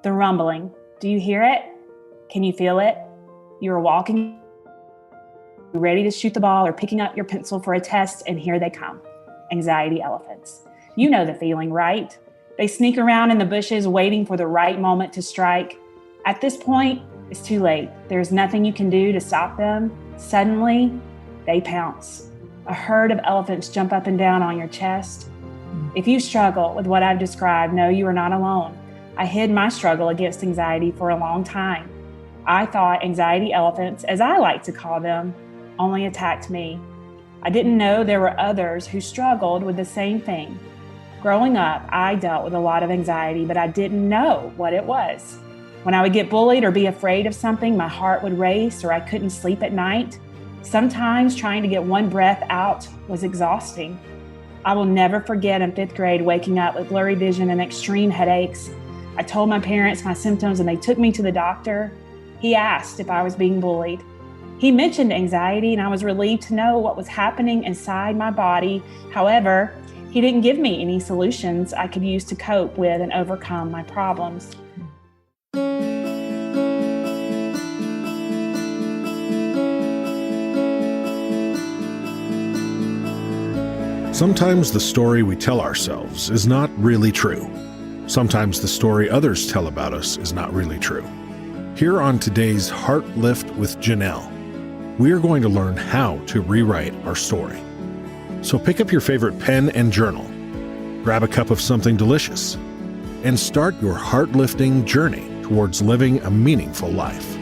The rumbling. Do you hear it? Can you feel it? You are walking, ready to shoot the ball or picking up your pencil for a test, and here they come. Anxiety elephants. You know the feeling, right? They sneak around in the bushes waiting for the right moment to strike. At this point, it's too late. There's nothing you can do to stop them. Suddenly, they pounce. A herd of elephants jump up and down on your chest. If you struggle with what I've described, know you are not alone. I hid my struggle against anxiety for a long time. I thought anxiety elephants, as I like to call them, only attacked me. I didn't know there were others who struggled with the same thing. Growing up, I dealt with a lot of anxiety, but I didn't know what it was. When I would get bullied or be afraid of something, my heart would race or I couldn't sleep at night. Sometimes trying to get one breath out was exhausting. I will never forget in 5th grade waking up with blurry vision and extreme headaches. I told my parents my symptoms and they took me to the doctor. He asked if I was being bullied. He mentioned anxiety and I was relieved to know what was happening inside my body. However, he didn't give me any solutions I could use to cope with and overcome my problems. Sometimes the story we tell ourselves is not really true. Sometimes the story others tell about us is not really true. Here on today's Heartlifter with Janell, we are going to learn how to rewrite our story. So pick up your favorite pen and journal, grab a cup of something delicious, and start your heart-lifting journey towards living a meaningful life.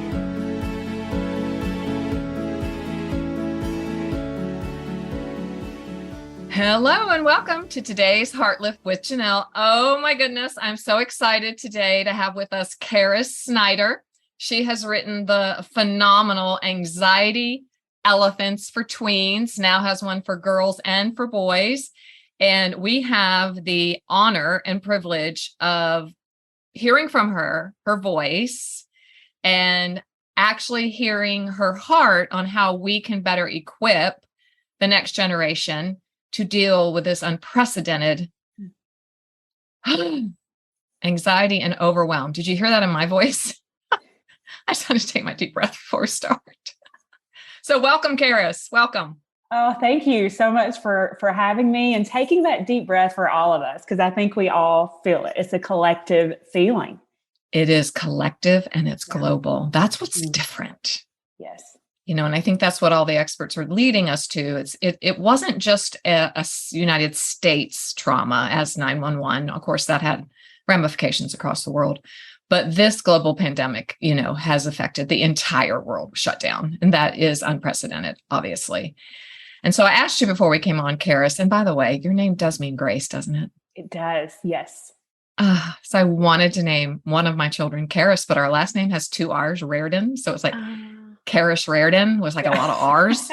Hello and welcome to today's Heartlifter with Janell. Oh my goodness, I'm so excited today to have with us Caris Snider. She has written the phenomenal Anxiety Elephants for Tweens, now has one for girls and for boys. And we have the honor and privilege of hearing from her voice, and actually hearing her heart on how we can better equip the next generation to deal with this unprecedented anxiety and overwhelm. Did you hear that in my voice? I just want to take my deep breath before we start. So welcome, Caris. Welcome. Oh, thank you so much for having me and taking that deep breath for all of us, because I think we all feel it. It's a collective feeling. It is collective and it's global. That's what's different. Yes. And I think that's what all the experts are leading us to. It wasn't just a United States trauma as 911. Of course, that had ramifications across the world. But this global pandemic, has affected the entire world, shut down. And that is unprecedented, obviously. And so I asked you before we came on, Caris, and by the way, your name does mean grace, doesn't it? It does, yes. So I wanted to name one of my children Caris, but our last name has 2 R's, Reardon. So it's like Caris Reardon was like a lot of R's.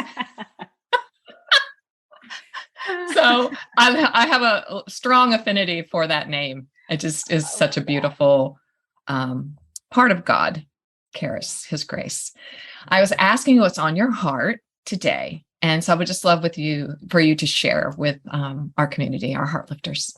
So I have a strong affinity for that name. It just is such a beautiful part of God, Caris, his grace. I was asking you what's on your heart today. And so I would just love for you to share with our community, our Heartlifters.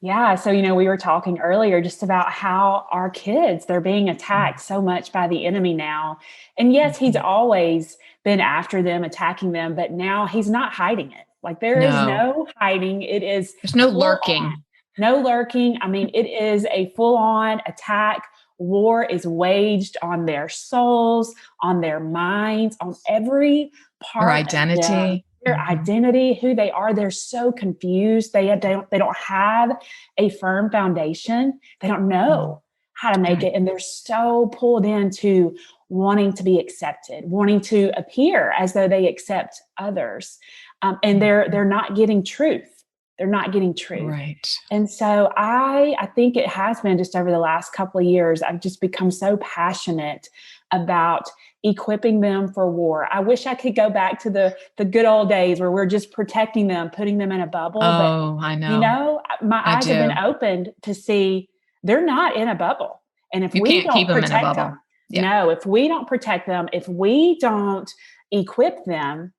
Yeah. So, we were talking earlier just about how our kids, they're being attacked so much by the enemy now. And yes, he's always been after them, attacking them, but now he's not hiding it. Like there is no hiding. There's no lurking. No lurking. I mean, it is a full-on attack. War is waged on their souls, on their minds, on every part Their identity. Their identity, who they are. They're so confused. They don't have a firm foundation. They don't know how to make it. And they're so pulled into wanting to be accepted, wanting to appear as though they accept others. And they're not getting truth. They're not getting truth. Right. And so I think it has been just over the last couple of years, I've just become so passionate about equipping them for war. I wish I could go back to the good old days where we're just protecting them, putting them in a bubble. Oh, I know. My eyes have been opened to see they're not in a bubble. And if you we can't don't keep them protect in a bubble. No, if we don't protect them, if we don't equip them,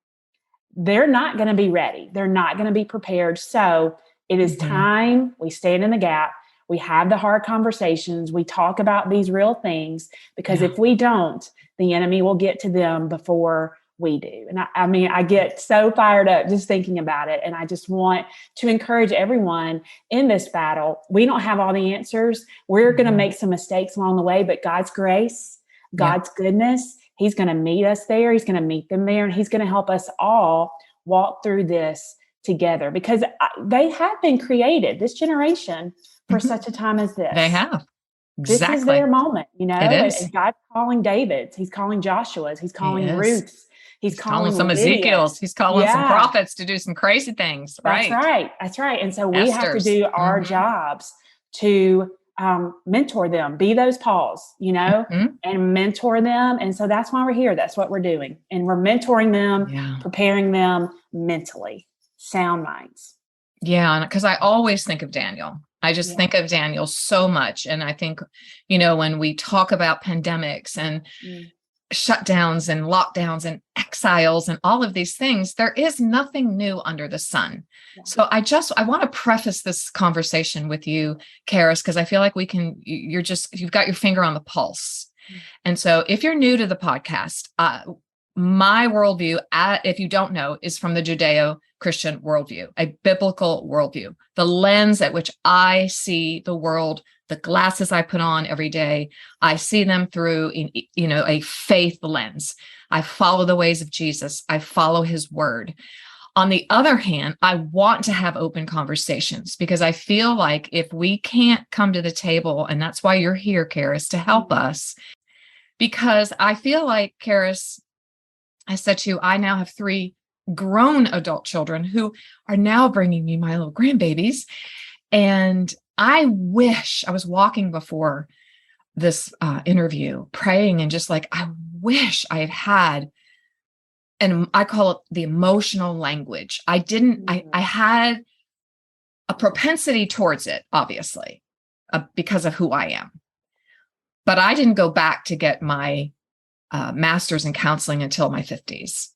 they're not going to be ready. They're not going to be prepared. So it is time we stand in the gap. We have the hard conversations. We talk about these real things, because if we don't, the enemy will get to them before we do. And I get so fired up just thinking about it. And I just want to encourage everyone in this battle. We don't have all the answers. We're going to make some mistakes along the way, but God's grace, God's goodness, he's going to meet us there. He's going to meet them there, and he's going to help us all walk through this together, because they have been created, this generation, for such a time as this. They have. Exactly. This is their moment, you know. It is. And God's calling David's, he's calling Joshua's, he's calling Ruth's, he's calling some Lydia's. Ezekiel's, he's calling some prophets to do some crazy things. Right. That's right. And so we have to do our jobs to mentor them, be those Pauls, you know, and mentor them. And so that's why we're here. That's what we're doing. And we're mentoring them, preparing them mentally, sound minds. Yeah. Because I always think of Daniel. I just think of Daniel so much. And I think, you know, when we talk about pandemics and shutdowns and lockdowns and exiles and all of these things, there is nothing new under the sun. Yeah. So I want to preface this conversation with you, Caris, because I feel like you've got your finger on the pulse. And so if you're new to the podcast, my worldview, if you don't know, is from the Judeo-Christian worldview, a biblical worldview, the lens at which I see the world, the glasses I put on every day. I see them through, a faith lens. I follow the ways of Jesus. I follow his word. On the other hand, I want to have open conversations, because I feel like if we can't come to the table, and that's why you're here, Caris, to help us, because I feel like, Caris, I said to you, I now have 3 grown adult children who are now bringing me my little grandbabies. And I wish I was walking before this interview, praying and just like, I wish I had, and I call it the emotional language. I had a propensity towards it, obviously, because of who I am. But I didn't go back to get my master's in counseling until my 50s.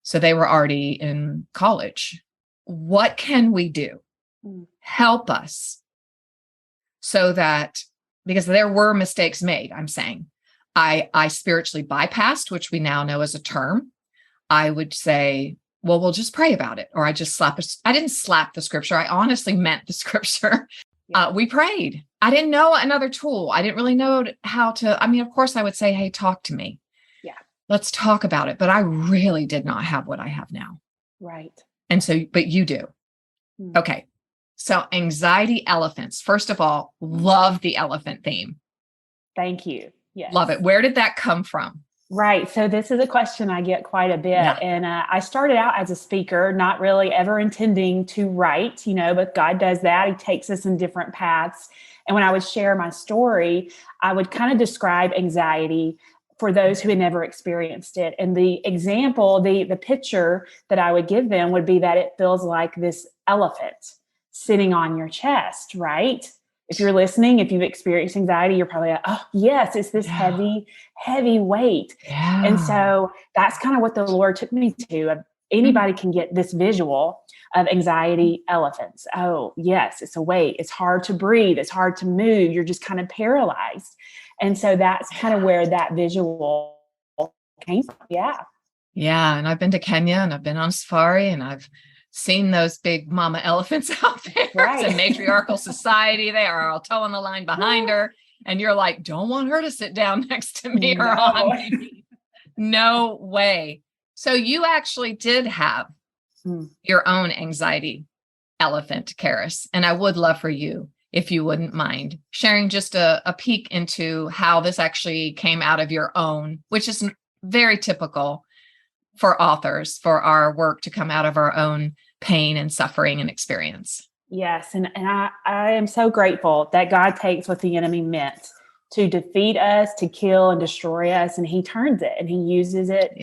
So they were already in college. What can we do? Help us so that, because there were mistakes made, I'm saying, I spiritually bypassed, which we now know as a term. I would say, well, we'll just pray about it. Or I didn't slap the scripture. I honestly meant the scripture. We prayed. I didn't know another tool. I didn't really know how to, of course I would say, hey, talk to me. Let's talk about it. But I really did not have what I have now. Right. And so, but you do. Okay. So anxiety elephants. First of all, love the elephant theme. Thank you. Yes. Love it. Where did that come from? Right. So this is a question I get quite a bit. Yeah. And I started out as a speaker, not really ever intending to write, but God does that. He takes us in different paths. And when I would share my story, I would kind of describe anxiety for those who had never experienced it. And the example, the picture that I would give them would be that it feels like this elephant sitting on your chest, right? If you're listening, if you've experienced anxiety, you're probably like, oh, yes, it's this heavy weight. Yeah. And so that's kind of what the Lord took me to. Anybody can get this visual of anxiety elephants. Oh, yes, it's a weight. It's hard to breathe. It's hard to move. You're just kind of paralyzed. And so that's kind of where that visual came from. Yeah. Yeah. And I've been to Kenya and I've been on safari and I've seen those big mama elephants out there. Right. It's a matriarchal society. They are all towing the line behind her. And you're like, don't want her to sit down next to me or on me. No way. So you actually did have your own anxiety elephant, Caris. And I would love for you, if you wouldn't mind, sharing just a peek into how this actually came out of your own, which is very typical for authors, for our work to come out of our own pain and suffering and experience. Yes. And I am so grateful that God takes what the enemy meant to defeat us, to kill and destroy us, and he turns it and he uses it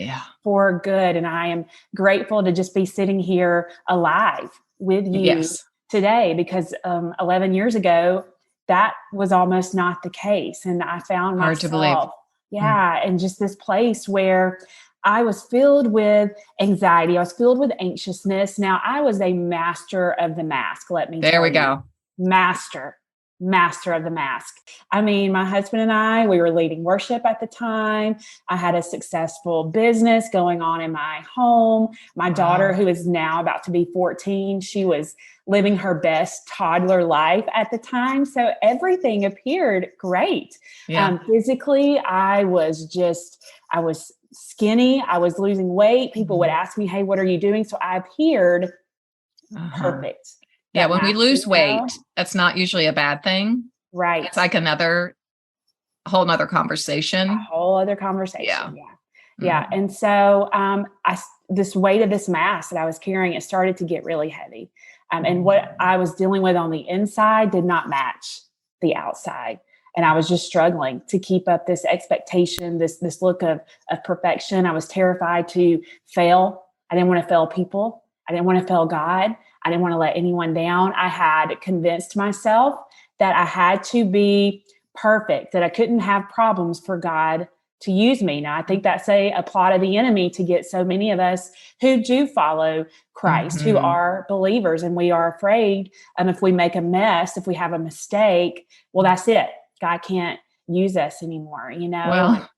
for good. And I am grateful to just be sitting here alive with you today, because 11 years ago, that was almost not the case. And I found hard myself, in just this place where I was filled with anxiety. I was filled with anxiousness. Now, I was a master of the mask, let me tell you. There we go. Master. master of the mask. I mean, my husband and I, we were leading worship at the time. I had a successful business going on in my home. My daughter, who is now about to be 14, she was living her best toddler life at the time. So everything appeared great. Yeah. Physically, I was skinny. I was losing weight. People would ask me, hey, what are you doing? So I appeared perfect. Yeah, That when we mask, lose weight, that's not usually a bad thing. right? It's like whole nother conversation. A whole other conversation. Yeah. Yeah. And so this weight of this mask that I was carrying, it started to get really heavy. And what I was dealing with on the inside did not match the outside. And I was just struggling to keep up this expectation, this look of perfection. I was terrified to fail. I didn't want to fail people. I didn't want to fail God. I didn't want to let anyone down. I had convinced myself that I had to be perfect, that I couldn't have problems for God to use me. Now, I think that's a plot of the enemy to get so many of us who do follow Christ, who are believers, and we are afraid if we make a mess, if we have a mistake, well, that's it. God can't use us anymore, you know? Well,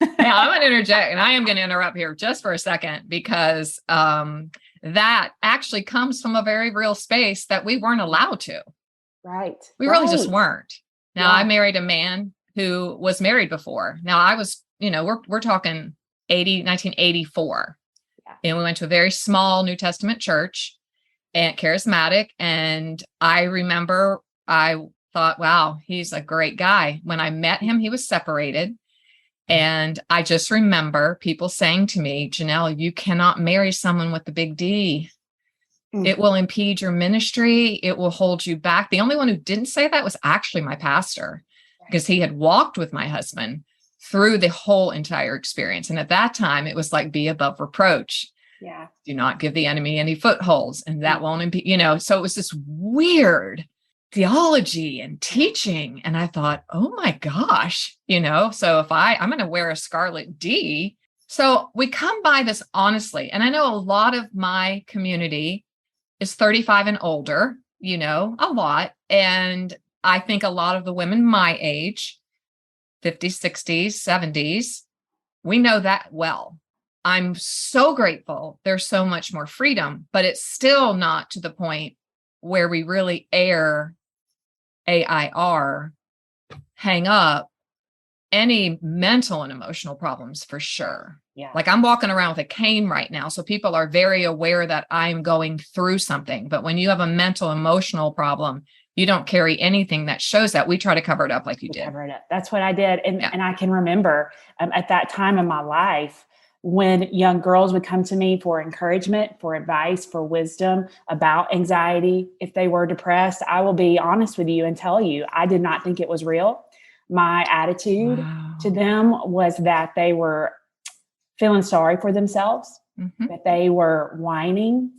yeah, I'm going to interject, and I am going to interrupt here just for a second, because that actually comes from a very real space that we weren't allowed to. Right. We really just weren't. Now, Yeah. I married a man who was married before. Now, I was, we're talking 1984. Yeah. And we went to a very small New Testament church and charismatic. And I remember I thought, wow, he's a great guy. When I met him, he was separated. And I just remember people saying to me, Janell, you cannot marry someone with the big D. It will impede your ministry. It will hold you back. The only one who didn't say that was actually my pastor, because he had walked with my husband through the whole entire experience. And at that time, it was like, be above reproach. Yeah. Do not give the enemy any footholds, and that won't impede, so it was this weird theology and teaching. And I thought, oh my gosh, so if I'm going to wear a scarlet D. So we come by this honestly. And I know a lot of my community is 35 and older, a lot. And I think a lot of the women my age, 50s, 60s, 70s, we know that well. I'm so grateful. There's so much more freedom, but it's still not to the point where we really air AIR, hang up any mental and emotional problems for sure. Yeah. Like I'm walking around with a cane right now. So people are very aware that I'm going through something. But when you have a mental, emotional problem, you don't carry anything that shows that. We try to cover it up like you did. Cover it up. That's what I did. And I can remember at that time in my life, when young girls would come to me for encouragement, for advice, for wisdom about anxiety, if they were depressed, I will be honest with you and tell you, I did not think it was real. My attitude to them was that they were feeling sorry for themselves, that they were whining.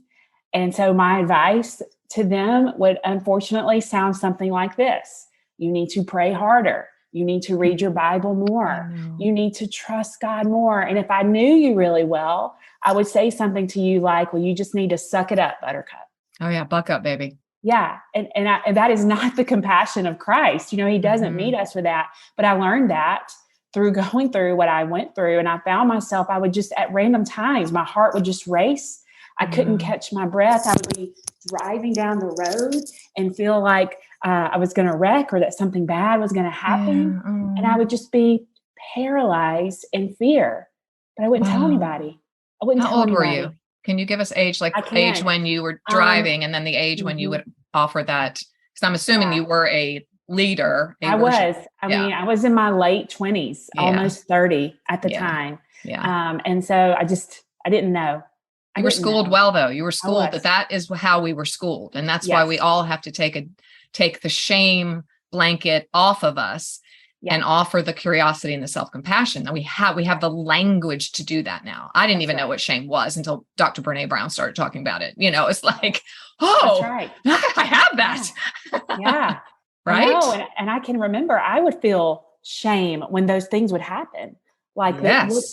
And so my advice to them would unfortunately sound something like this. You need to pray harder. You need to read your Bible more. You need to trust God more. And if I knew you really well, I would say something to you like, well, you just need to suck it up, Buttercup. Oh yeah. Buck up, baby. Yeah. And that is not the compassion of Christ. He doesn't meet us with that. But I learned that through going through what I went through. And I found myself, I would just at random times, my heart would just race. I couldn't catch my breath. I would be driving down the road and feel like I was going to wreck or that something bad was going to happen. And I would just be paralyzed in fear, but I wouldn't tell anybody. How old were you? Can you give us age, like age when you were driving and then the age when you would offer that? Because I'm assuming you were a leader. I was in my late 20s, almost 30 at the time. Yeah. And so I didn't know. You were schooled well, though. You were schooled that is how we were schooled. And that's why we all have to take the shame blanket off of us and offer the curiosity and the self-compassion. And we have the language to do that now. I didn't even know what shame was until Dr. Brene Brown started talking about it. It's like, I have that. Yeah. Right. And I can remember I would feel shame when those things would happen. Like,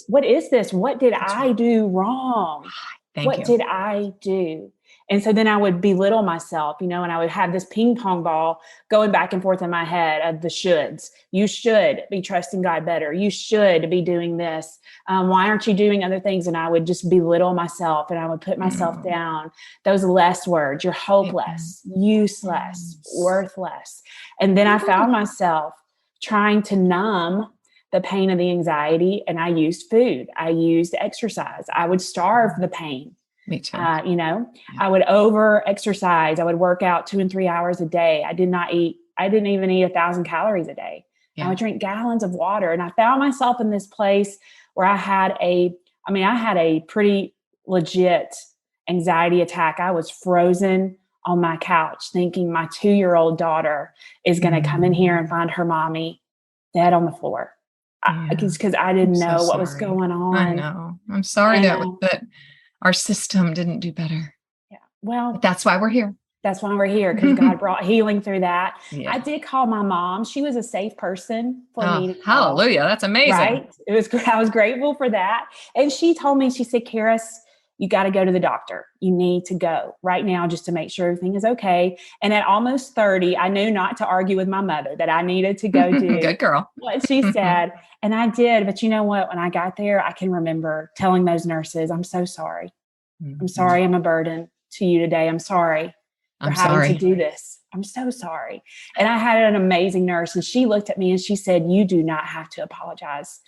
what is this? What did I do wrong? What did I do? And so then I would belittle myself, and I would have this ping pong ball going back and forth in my head of the shoulds. You should be trusting God better. You should be doing this. Why aren't you doing other things? And I would just belittle myself, and I would put myself down. Those less words, you're hopeless, useless, worthless. And then I found myself trying to numb the pain of the anxiety. And I used food. I used exercise. I would starve the pain. Me too. I would over exercise. I would work out 2 and 3 hours a day. I didn't even eat 1,000 calories a day. Yeah. I would drink gallons of water. And I found myself in this place where I had a pretty legit anxiety attack. I was frozen on my couch thinking my 2-year-old daughter is going to come in here and find her mommy dead on the floor. Because I didn't know what was going on. I know. I'm sorry that our system didn't do better. Yeah. Well, but that's why we're here. That's why we're here, because God brought healing through that. Yeah. I did call my mom. She was a safe person for me to call. Hallelujah. That's amazing. Right? I was grateful for that. And she told me, she said, Caris, you got to go to the doctor. You need to go right now just to make sure everything is okay. And at almost 30, I knew not to argue with my mother, that I needed to go do Good girl. what she said. And I did. But you know what? When I got there, I can remember telling those nurses, I'm so sorry. I'm sorry I'm a burden to you today. I'm sorry for having to do this. I'm so sorry. And I had an amazing nurse, and she looked at me and she said, you do not have to apologize.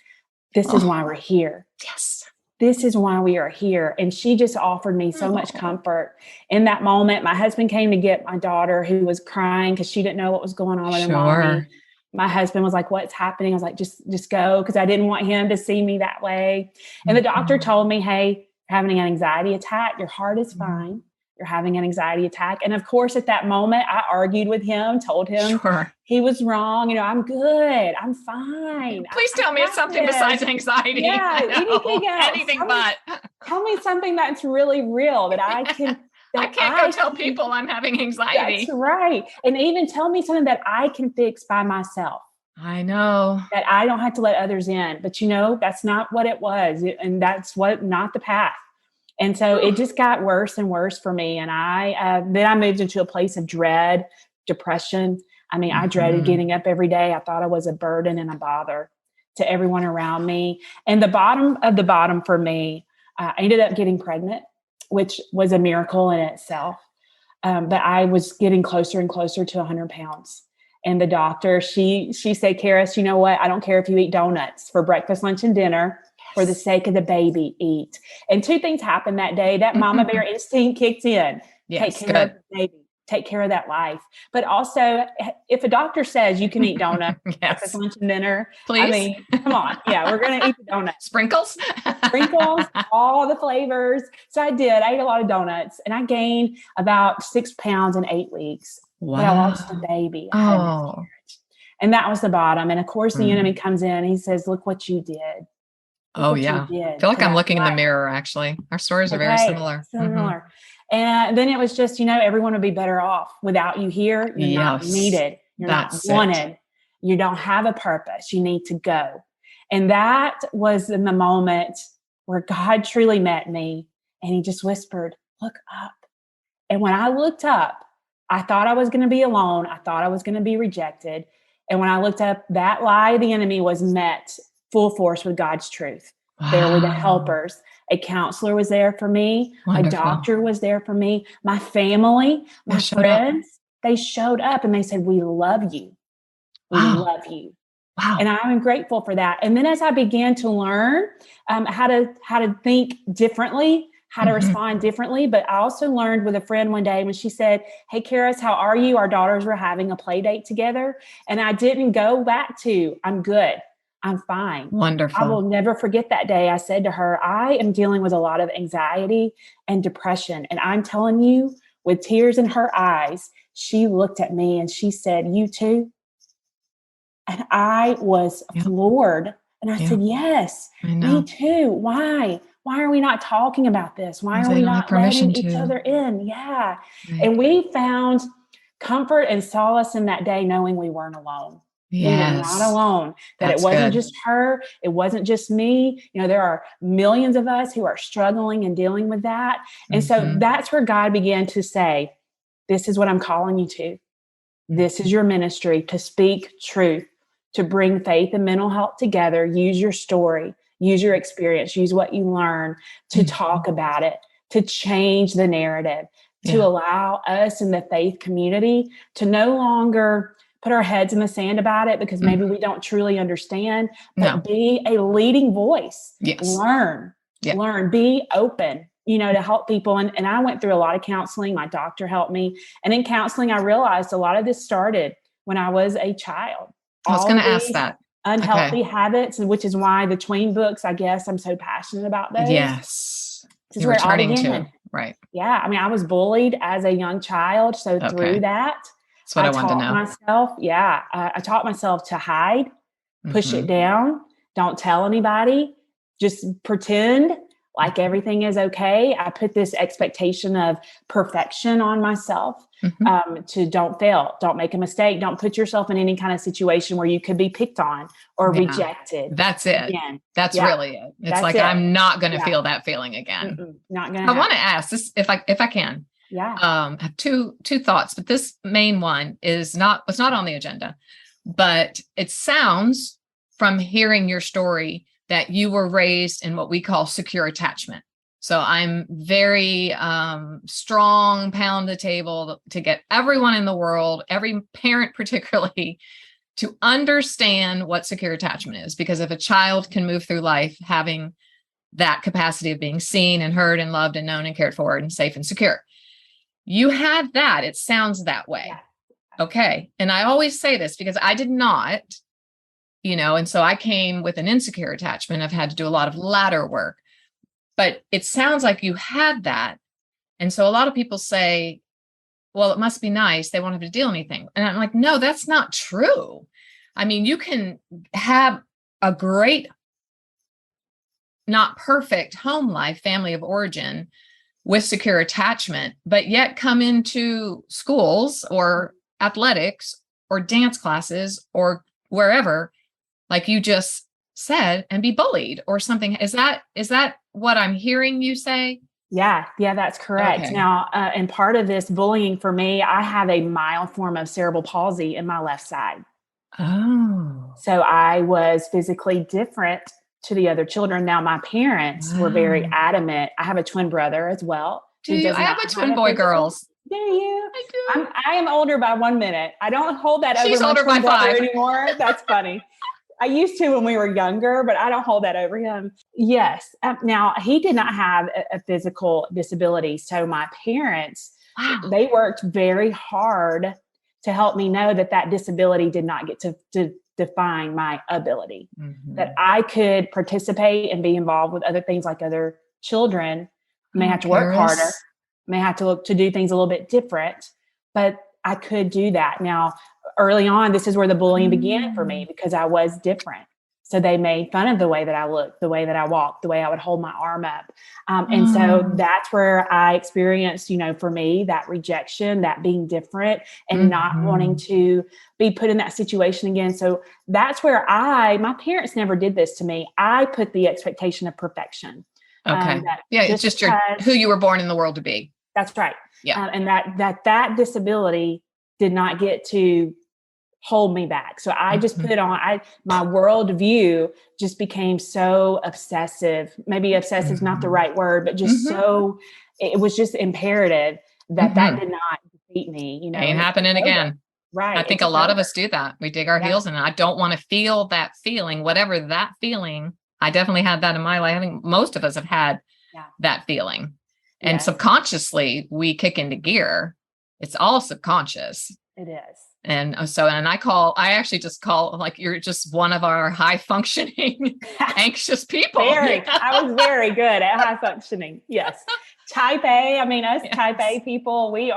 This is why we're here. Yes. This is why we are here. And she just offered me so much comfort. In that moment, my husband came to get my daughter, who was crying because she didn't know what was going on with her mommy. My husband was like, what's happening? I was like, just go, because I didn't want him to see me that way. And the doctor told me, hey, you're having an anxiety attack. Your heart is fine. You're having an anxiety attack. And of course, at that moment, I argued with him, told him he was wrong. I'm good. I'm fine. Please tell me it's something besides anxiety. Yeah, anything else. Anything but. Tell me something that's really real that I can. I can't go tell people I'm having anxiety. That's right. And even tell me something that I can fix by myself. I know. That I don't have to let others in. But that's not what it was. And that's not the path. And so it just got worse and worse for me. And then I moved into a place of dread, depression. I dreaded getting up every day. I thought I was a burden and a bother to everyone around me. And the bottom of the bottom for me, I ended up getting pregnant, which was a miracle in itself. But I was getting closer and closer to 100 pounds. And the doctor, she said, Caris, you know what? I don't care if you eat donuts for breakfast, lunch, and dinner. For the sake of the baby, eat. And 2 things happened that day. That mama bear instinct kicked in. Yes, take care of the baby. Take care of that life. But also, if a doctor says you can eat donuts, breakfast, lunch, and dinner, please. Come on. Yeah, we're going to eat the donuts. Sprinkles, all the flavors. So I did. I ate a lot of donuts, and I gained about 6 pounds in 8 weeks. Wow. But I lost the baby. And that was the bottom. And of course, the enemy comes in and he says, look what you did. I feel like I'm looking in the mirror, actually. Our stories are very similar. And then it was just, everyone would be better off without you here. You're not needed. You're not wanted. You don't have a purpose. You need to go. And that was in the moment where God truly met me, and he just whispered, look up. And when I looked up, I thought I was going to be alone. I thought I was going to be rejected. And when I looked up, that lie of the enemy was met full force with God's truth. Wow. There were the helpers. A counselor was there for me. Wonderful. A doctor was there for me. My family, my friends, they showed up and they said, we love you. We love you. Wow. And I'm grateful for that. And then as I began to learn how to think differently, how to respond differently. But I also learned with a friend one day when she said, hey, Caris, how are you? Our daughters were having a play date together. And I didn't go back to, I'm good. I'm fine. Wonderful. I will never forget that day. I said to her, I am dealing with a lot of anxiety and depression. And I'm telling you, with tears in her eyes, she looked at me and she said, you too? And I was floored. And I said, yes, me too. Why? Why are we not talking about this? Why are we not letting each other in? Yeah. Right. And we found comfort and solace in that day, knowing we weren't alone. We were not alone, that That's it wasn't good. just her. It wasn't just me. There are millions of us who are struggling and dealing with that. And so that's where God began to say, this is what I'm calling you to. This is your ministry, to speak truth, to bring faith and mental health together. Use your story, use your experience, use what you learn to talk about it, to change the narrative, to allow us in the faith community to no longer put our heads in the sand about it because maybe we don't truly understand, but be a leading voice. Yes. Learn, be open, to help people. And I went through a lot of counseling. My doctor helped me. And in counseling, I realized a lot of this started when I was a child. I was going to ask that. Unhealthy habits, which is why the Tween books, I guess I'm so passionate about those. Yes. This is where it all began. Right. Yeah. I mean, I was bullied as a young child. So through that, that's what I wanted to know. I taught myself to hide, push it down, don't tell anybody, just pretend like everything is okay. I put this expectation of perfection on myself, to don't fail, don't make a mistake, don't put yourself in any kind of situation where you could be picked on or rejected. That's it. Again. That's really it. It's I'm not going to feel that feeling again. Not going to. I want to ask this if I can. Yeah. I have two thoughts, but this main one was not on the agenda, but it sounds from hearing your story that you were raised in what we call secure attachment. So I'm very strong, pound the table to get everyone in the world, every parent particularly, to understand what secure attachment is. Because if a child can move through life having that capacity of being seen and heard and loved and known and cared for and safe and secure, you had that. It sounds that way. Yeah. Okay. And I always say this because I did not, and so I came with an insecure attachment. I've had to do a lot of ladder work, but it sounds like you had that. And so a lot of people say, well, it must be nice. They won't have to deal anything. And I'm like, no, that's not true. I mean, you can have a great, not perfect home life, family of origin with secure attachment, but yet come into schools or athletics or dance classes or wherever, like you just said, and be bullied or something. Is that what I'm hearing you say? Yeah, that's correct. Okay. Now, and part of this bullying for me, I have a mild form of cerebral palsy in my left side. Oh. So I was physically different to the other children. Now, my parents were very adamant. I have a twin brother as well. Do you? I have a twin boy girls. Do you? I do. I am older by 1 minute. I don't hold that over my older twin by brother 5 anymore. That's funny. I used to when we were younger, but I don't hold that over him. Yes. Now, he did not have a physical disability. So my parents, they worked very hard to help me know that disability did not get to define my ability, that I could participate and be involved with other things like other children. May have to work harder, may have to look to do things a little bit different, but I could do that. Now, early on, this is where the bullying began for me because I was different. So they made fun of the way that I looked, the way that I walked, the way I would hold my arm up. And so that's where I experienced, for me, that rejection, that being different and not wanting to be put in that situation again. So that's where my parents never did this to me. I put the expectation of perfection. Okay. It's just who you were born in the world to be. That's right. Yeah. And that disability did not get to hold me back. So I just put on, my worldview just became so obsessive. Maybe obsessive is not the right word, but just so, it was just imperative that did not defeat me. Ain't happening again. Right. I think a lot of us do that. We dig our heels in. I don't want to feel that feeling, whatever that feeling. I definitely had that in my life. I think most of us have had that feeling. And subconsciously we kick into gear. It's all subconscious. It is. And so, I actually just call, like, you're just one of our high functioning, anxious people. I was very good at high functioning. Yes. Type A. I mean, us Type A people, we're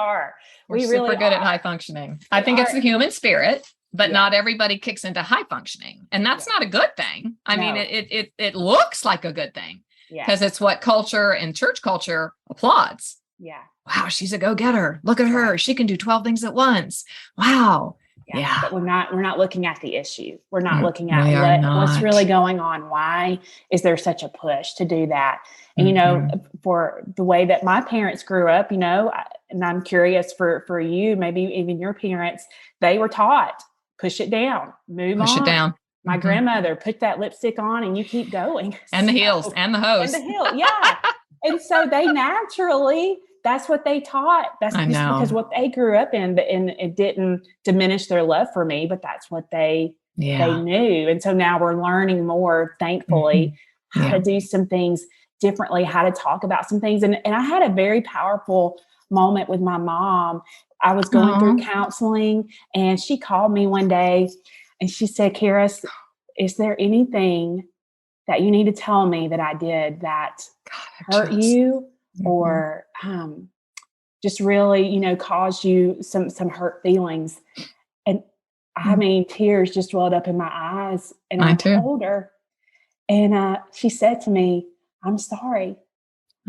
really super good at high functioning. I think it's the human spirit, but not everybody kicks into high functioning. And that's not a good thing. I mean, it looks like a good thing because it's what culture and church culture applauds. Yeah. Wow, she's a go-getter. Look at her. She can do 12 things at once. Wow. Yeah. But we're not looking at the issue. We're not looking at We are what's not. really going on. Why is there such a push to do that? And, you know, for the way that my parents grew up, you know, and I'm curious for you, maybe even your parents, they were taught, push it down, move on. Push it down. My grandmother, put that lipstick on and you keep going. And the heels and the hose. And the heel. Yeah. And so they naturally, that's what they taught. That's just because what they grew up in, and it didn't diminish their love for me, but that's what they knew. And so now we're learning more, thankfully, how to do some things differently, how to talk about some things. And I had a very powerful moment with my mom. I was going through counseling and she called me one day and she said, Caris, is there anything that you need to tell me that I did that hurt you or just really, you know, caused you some hurt feelings? And I mean, tears just welled up in my eyes. And I told her, and she said to me, I'm sorry.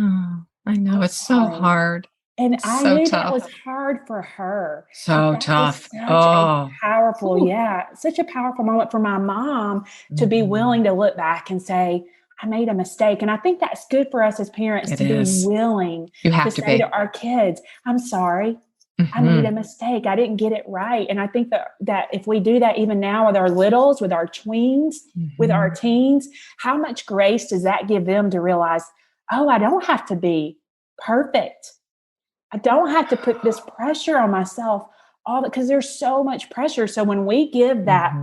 Oh, I know. It's so hard. And I knew that was hard for her. So tough. Such a powerful, such a powerful moment for my mom to be willing to look back and say, I made a mistake. And I think that's good for us as parents to be willing to say to our kids, I'm sorry. I made a mistake. I didn't get it right. And I think that if we do that even now with our littles, with our tweens, with our teens, how much grace does that give them to realize, oh, I don't have to be perfect. I don't have to put this pressure on myself because there's so much pressure. So when we give that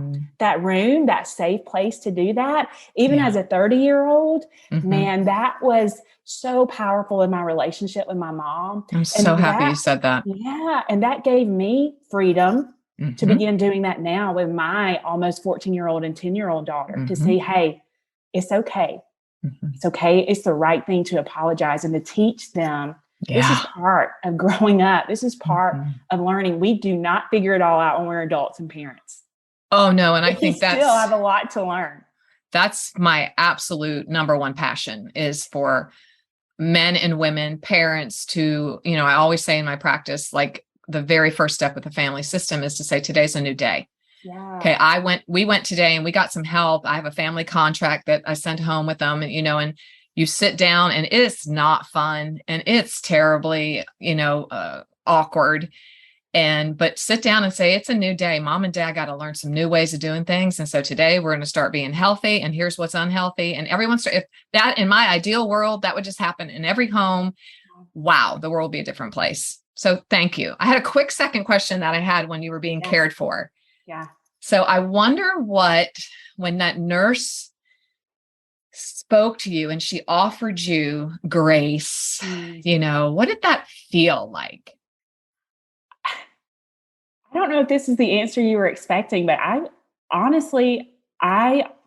room, that safe place to do that, even as a 30-year-old, man, that was so powerful in my relationship with my mom. I'm so happy you said that. Yeah. And that gave me freedom to begin doing that now with my almost 14-year-old and 10-year-old daughter to say, hey, it's okay. It's okay. It's the right thing to apologize and to teach them. This is part of growing up. This is part of learning. We do not figure it all out when we're adults and parents. Oh, no. And I think we still have a lot to learn. That's my absolute number one passion is for men and women, parents to, you know, I always say in my practice, like the very first step with the family system is to say, today's a new day. Yeah. Okay. We went today and we got some help. I have a family contract that I sent home with them, and, you know, and you sit down and it's not fun and it's terribly, you know, awkward. But sit down and say, it's a new day. Mom and dad got to learn some new ways of doing things. And so today we're going to start being healthy, and here's what's unhealthy. And if that in my ideal world, that would just happen in every home. Wow. The world would be a different place. So thank you. I had a quick second question that I had when you were being cared for. Yeah. So I wonder when that nurse spoke to you and she offered you grace, you know, what did that feel like? I don't know if this is the answer you were expecting, but I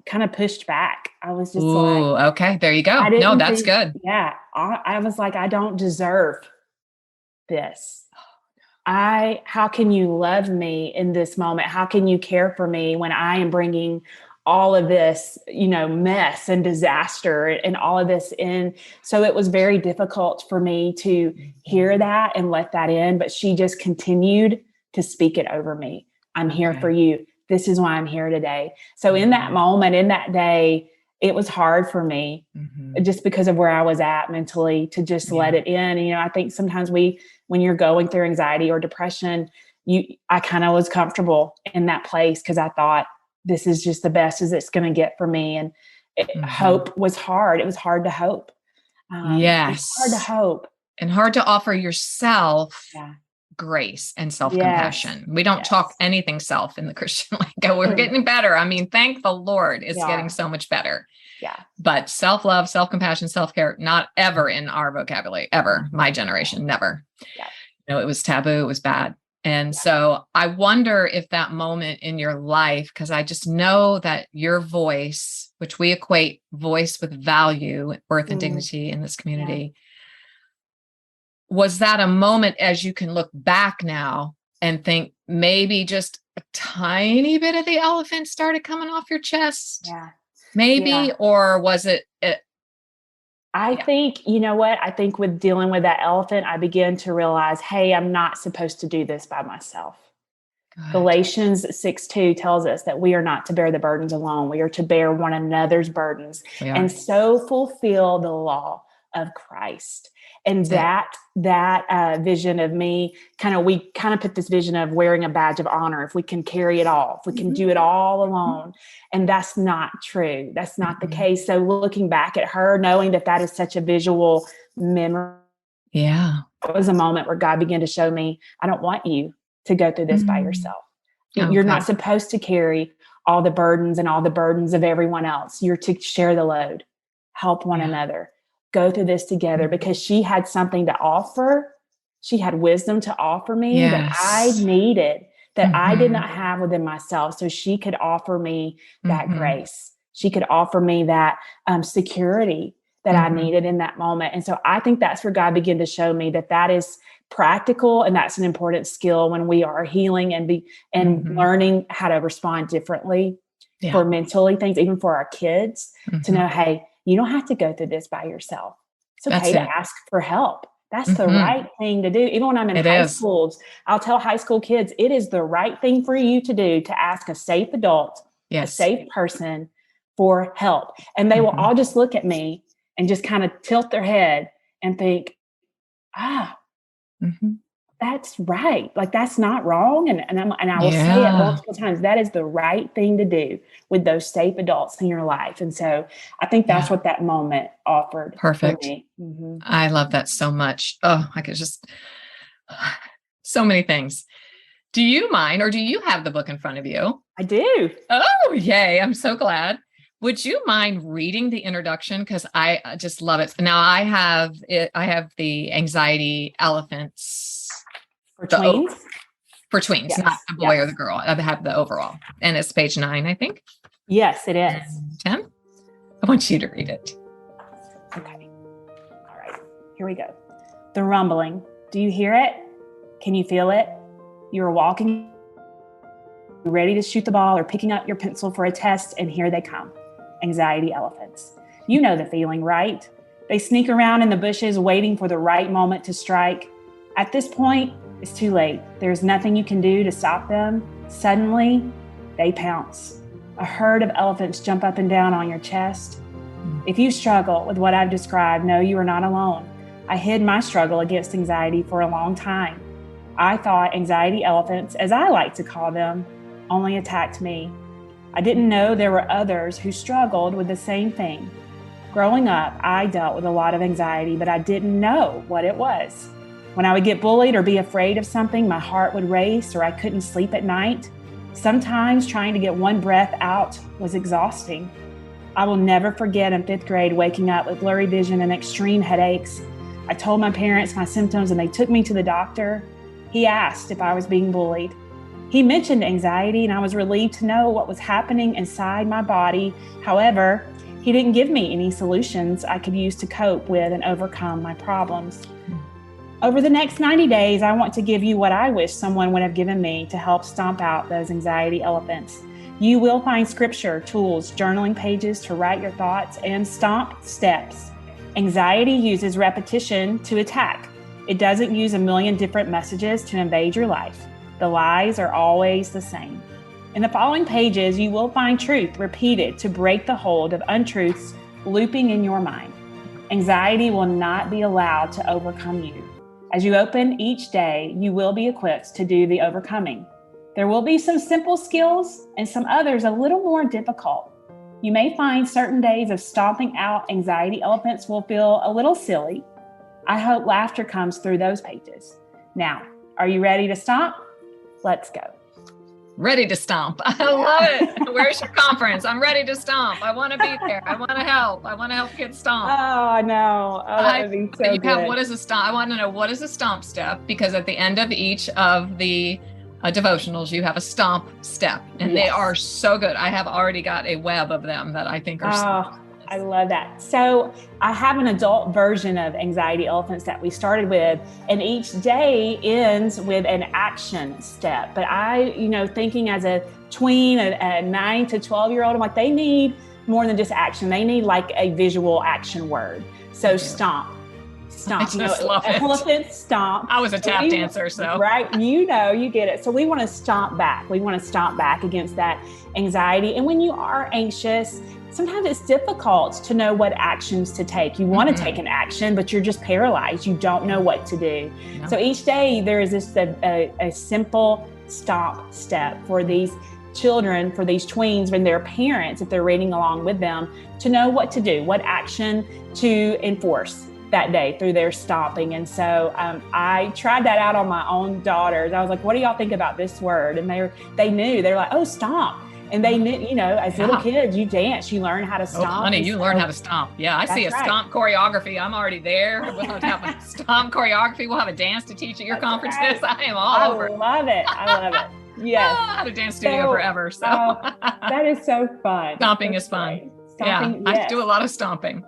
kind of pushed back. I was just okay, there you go. No, that's good. Yeah. I was like, I don't deserve this. How can you love me in this moment? How can you care for me when I am bringing all of this, you know, mess and disaster and all of this in? So it was very difficult for me to hear that and let that in, but she just continued to speak it over me. I'm here for you. This is why I'm here today. So in that moment, in that day, it was hard for me just because of where I was at mentally to just let it in. And, you know, I think sometimes when you're going through anxiety or depression, I kind of was comfortable in that place because I thought this is just the best as it's going to get for me. And hope was hard. It was hard to hope. Yes. Hard to hope. And hard to offer yourself grace and self-compassion. We don't talk anything self in the Christian lingo. We're getting better. I mean, thank the Lord, it's getting so much better. Yeah. But self-love, self-compassion, self-care, not ever in our vocabulary, ever. My generation, never. Yeah. You know, it was taboo. It was bad. And so I wonder if that moment in your life, because I just know that your voice, which we equate voice with value, worth and dignity in this community, was that a moment as you can look back now and think maybe just a tiny bit of the elephant started coming off your chest? Yeah. Maybe, or was it? I think, you know what? I think with dealing with that elephant, I began to realize, hey, I'm not supposed to do this by myself. Good. Galatians 6:2 tells us that we are not to bear the burdens alone. We are to bear one another's burdens and so fulfill the law of Christ. And that vision of me, we put this vision of wearing a badge of honor. If we can carry it all, if we can do it all alone. And that's not true. That's not the case. So looking back at her, knowing that is such a visual memory. Yeah. It was a moment where God began to show me, I don't want you to go through this by yourself. You're not supposed to carry all the burdens and all the burdens of everyone else. You're to share the load, help one another, go through this together, because she had something to offer. She had wisdom to offer me that I needed, that I did not have within myself. So she could offer me that grace. She could offer me that security that I needed in that moment. And so I think that's where God began to show me that is practical, and that's an important skill when we are healing and learning how to respond differently for mentally things, even for our kids, to know, hey, you don't have to go through this by yourself. It's okay to ask for help. That's the right thing to do. Even when I'm in high schools, I'll tell high school kids, it is the right thing for you to do to ask a safe adult, a safe person for help. And they will all just look at me and just kind of tilt their head and think, that's right. Like, that's not wrong. And I will say it multiple times. That is the right thing to do with those safe adults in your life. And so I think that's what that moment offered. Perfect. For me. I love that so much. Oh, I could just, so many things. Do you mind, or do you have the book in front of you? I do. Oh, yay. I'm so glad. Would you mind reading the introduction? Because I just love it. Now I have the anxiety elephants for tweens. For tweens, not the boy or the girl. I have the overall, and it's page 9, I think. Yes, it is. And 10. I want you to read it. Okay. All right. Here we go. The rumbling. Do you hear it? Can you feel it? You're walking, ready to shoot the ball or picking up your pencil for a test, and here they come. Anxiety elephants. You know the feeling, right? They sneak around in the bushes waiting for the right moment to strike. At this point, it's too late. There's nothing you can do to stop them. Suddenly, they pounce. A herd of elephants jump up and down on your chest. If you struggle with what I've described, know you are not alone. I hid my struggle against anxiety for a long time. I thought anxiety elephants, as I like to call them, only attacked me. I didn't know there were others who struggled with the same thing. Growing up, I dealt with a lot of anxiety, but I didn't know what it was. When I would get bullied or be afraid of something, my heart would race or I couldn't sleep at night. Sometimes trying to get one breath out was exhausting. I will never forget in 5th grade waking up with blurry vision and extreme headaches. I told my parents my symptoms and they took me to the doctor. He asked if I was being bullied. He mentioned anxiety and I was relieved to know what was happening inside my body. However, he didn't give me any solutions I could use to cope with and overcome my problems. Over the next 90 days, I want to give you what I wish someone would have given me to help stomp out those anxiety elephants. You will find scripture, tools, journaling pages to write your thoughts, and stomp steps. Anxiety uses repetition to attack. It doesn't use a million different messages to invade your life. The lies are always the same. In the following pages, you will find truth repeated to break the hold of untruths looping in your mind. Anxiety will not be allowed to overcome you. As you open each day, you will be equipped to do the overcoming. There will be some simple skills and some others a little more difficult. You may find certain days of stomping out anxiety elephants will feel a little silly. I hope laughter comes through those pages. Now, are you ready to stomp? Let's go. Ready to stomp. I love it. Where's your conference? I'm ready to stomp. I want to be there. I want to help. I want to help kids stomp. Oh, I know. Oh, that would be so good. What is a stomp? I want to know, what is a stomp step? Because at the end of each of the devotionals, you have a stomp step, and they are so good. I have already got a web of them that I think are I love that. So I have an adult version of anxiety elephants that we started with, and each day ends with an action step. But I, thinking as a tween, a 9 to 12-year-old, I'm like, they need more than just action. They need like a visual action word. So stomp. stomp. I just love it. Elephant stomp. I was a tap dancer, so. Right, you get it. So we want to stomp back. We want to stomp back against that anxiety. And when you are anxious, sometimes it's difficult to know what actions to take. You want to take an action, but you're just paralyzed. You don't know what to do. No. So each day there is this a simple stop step for these children, for these tweens and their parents, if they're reading along with them, to know what to do, what action to enforce that day through their stopping. And so I tried that out on my own daughters. I was like, what do y'all think about this word? And they knew. They're like, oh, stomp. And they knew, as little kids, you dance, you learn how to stomp. Oh, honey, you learn how to stomp. Yeah, I see a stomp choreography. I'm already there. We'll have a stomp choreography. We'll have a dance to teach at your conferences. Right. I am all over. I love it. Yes. I had a dance studio forever. So that is so fun. Stomping is fun. Stomping, yeah, I do a lot of stomping.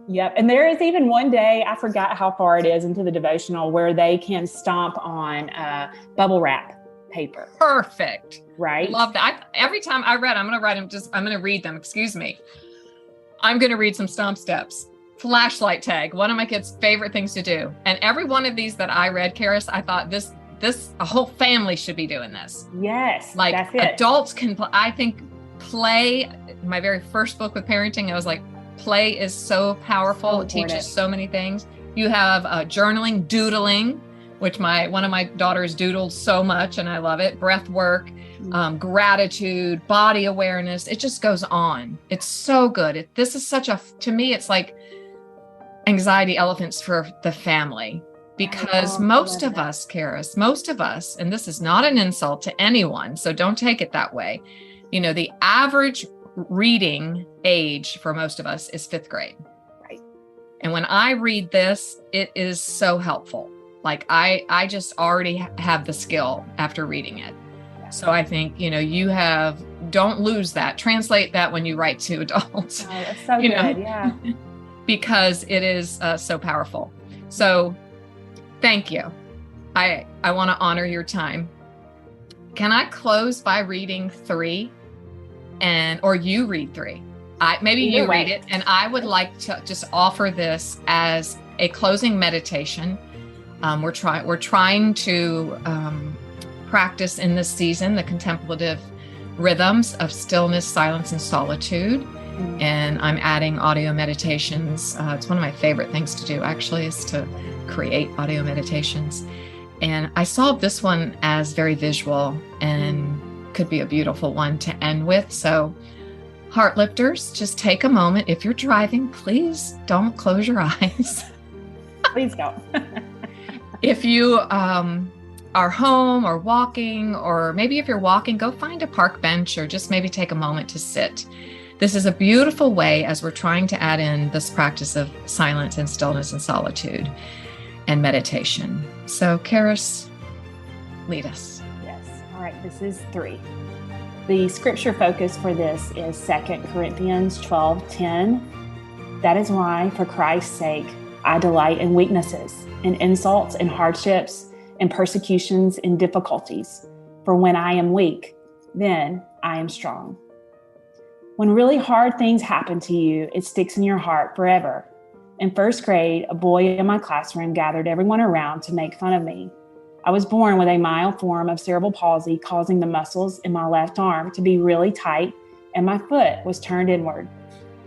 Yep. And there is even one day, I forgot how far it is into the devotional, where they can stomp on bubble wrap paper. Perfect. Right. Love that. Every time I read, I'm going to read them. Excuse me. I'm going to read some stomp steps. Flashlight tag, one of my kids' favorite things to do. And every one of these that I read, Caris, I thought a whole family should be doing this. Yes. Like adults can play. I think play, my very first book with parenting, I was like, play is so powerful. So it teaches so many things. You have journaling, doodling, which one of my daughters doodled so much and I love it. Breath work, gratitude, body awareness. It just goes on. It's so good. This is to me, it's like anxiety elephants for the family. Because most of us, Caris, and this is not an insult to anyone, so don't take it that way. The average reading age for most of us is 5th grade. Right. And when I read this, it is so helpful. Like I just already have the skill after reading it. Yeah. So I think, don't lose that. Translate that when you write to adults. Oh, that's so good. Yeah. Because it is so powerful. So thank you. I want to honor your time. Can I close by reading 3 or you read 3? Maybe you read it, and I would like to just offer this as a closing meditation. We're trying to practice in this season the contemplative rhythms of stillness, silence, and solitude. And I'm adding audio meditations. It's one of my favorite things to do, actually, is to create audio meditations. And I saw this one as very visual and could be a beautiful one to end with. So Heartlifters, just take a moment. If you're driving, please don't close your eyes. Please don't. If you are home or walking, or maybe if you're walking, go find a park bench or just maybe take a moment to sit. This is a beautiful way as we're trying to add in this practice of silence and stillness and solitude and meditation. So, Caris, lead us. Yes. All right. This is 3. The scripture focus for this is 2 Corinthians 12:10. That is why, for Christ's sake, I delight in weaknesses, in insults, in hardships, in persecutions, in difficulties. For when I am weak, then I am strong. When really hard things happen to you, it sticks in your heart forever. In 1st grade, a boy in my classroom gathered everyone around to make fun of me. I was born with a mild form of cerebral palsy, causing the muscles in my left arm to be really tight, and my foot was turned inward.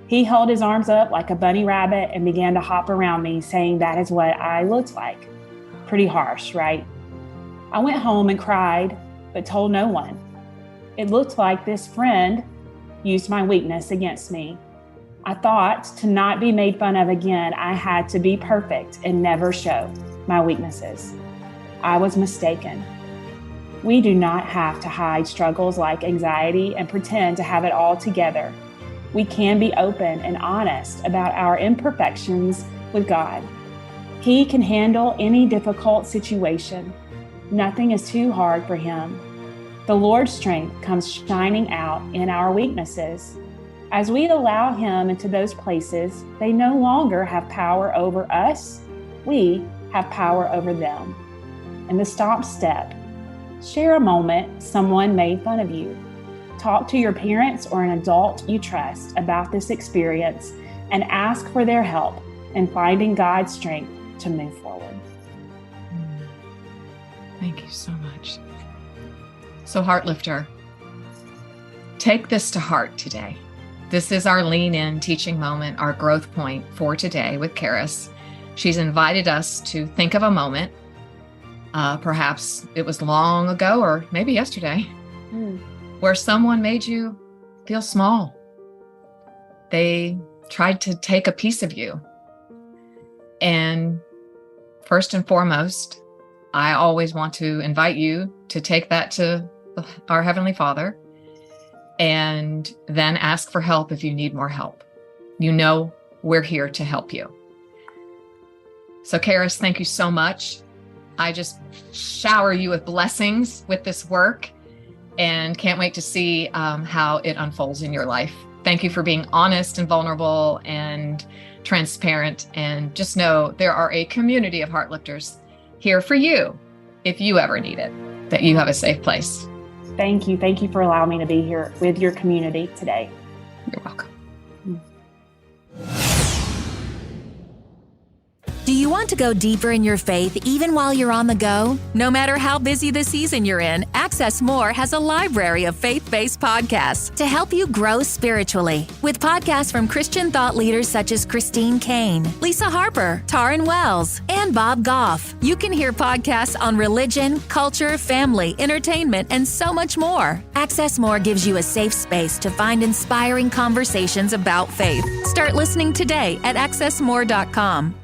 He held his arms up like a bunny rabbit and began to hop around me, saying that is what I looked like. Pretty harsh, right? I went home and cried, but told no one. It looked like this friend used my weakness against me. I thought to not be made fun of again, I had to be perfect and never show my weaknesses. I was mistaken. We do not have to hide struggles like anxiety and pretend to have it all together. We can be open and honest about our imperfections with God. He can handle any difficult situation. Nothing is too hard for him. The Lord's strength comes shining out in our weaknesses. As we allow him into those places, they no longer have power over us. We have power over them. And the stop step: share a moment someone made fun of you. Talk to your parents or an adult you trust about this experience and ask for their help in finding God's strength to move forward. Thank you so much. So Heartlifter, take this to heart today. This is our lean in teaching moment, our growth point for today with Caris. She's invited us to think of a moment. Perhaps it was long ago or maybe yesterday, where someone made you feel small. They tried to take a piece of you. And first and foremost, I always want to invite you to take that to our Heavenly Father and then ask for help if you need more help. You know, we're here to help you. So Caris, thank you so much. I just shower you with blessings with this work and can't wait to see how it unfolds in your life. Thank you for being honest and vulnerable and transparent. And just know there are a community of Heartlifters here for you if you ever need it, that you have a safe place. Thank you. Thank you for allowing me to be here with your community today. You're welcome. Do you want to go deeper in your faith even while you're on the go? No matter how busy the season you're in, Access More has a library of faith-based podcasts to help you grow spiritually. With podcasts from Christian thought leaders such as Christine Kane, Lisa Harper, Taryn Wells, and Bob Goff. You can hear podcasts on religion, culture, family, entertainment, and so much more. Access More gives you a safe space to find inspiring conversations about faith. Start listening today at accessmore.com.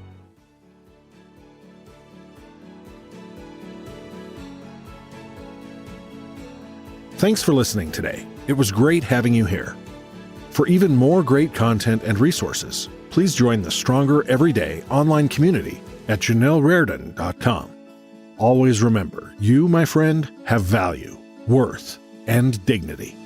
Thanks for listening today. It was great having you here. For even more great content and resources, please join the Stronger Everyday online community at janellreardon.com. Always remember, you, my friend, have value, worth, and dignity.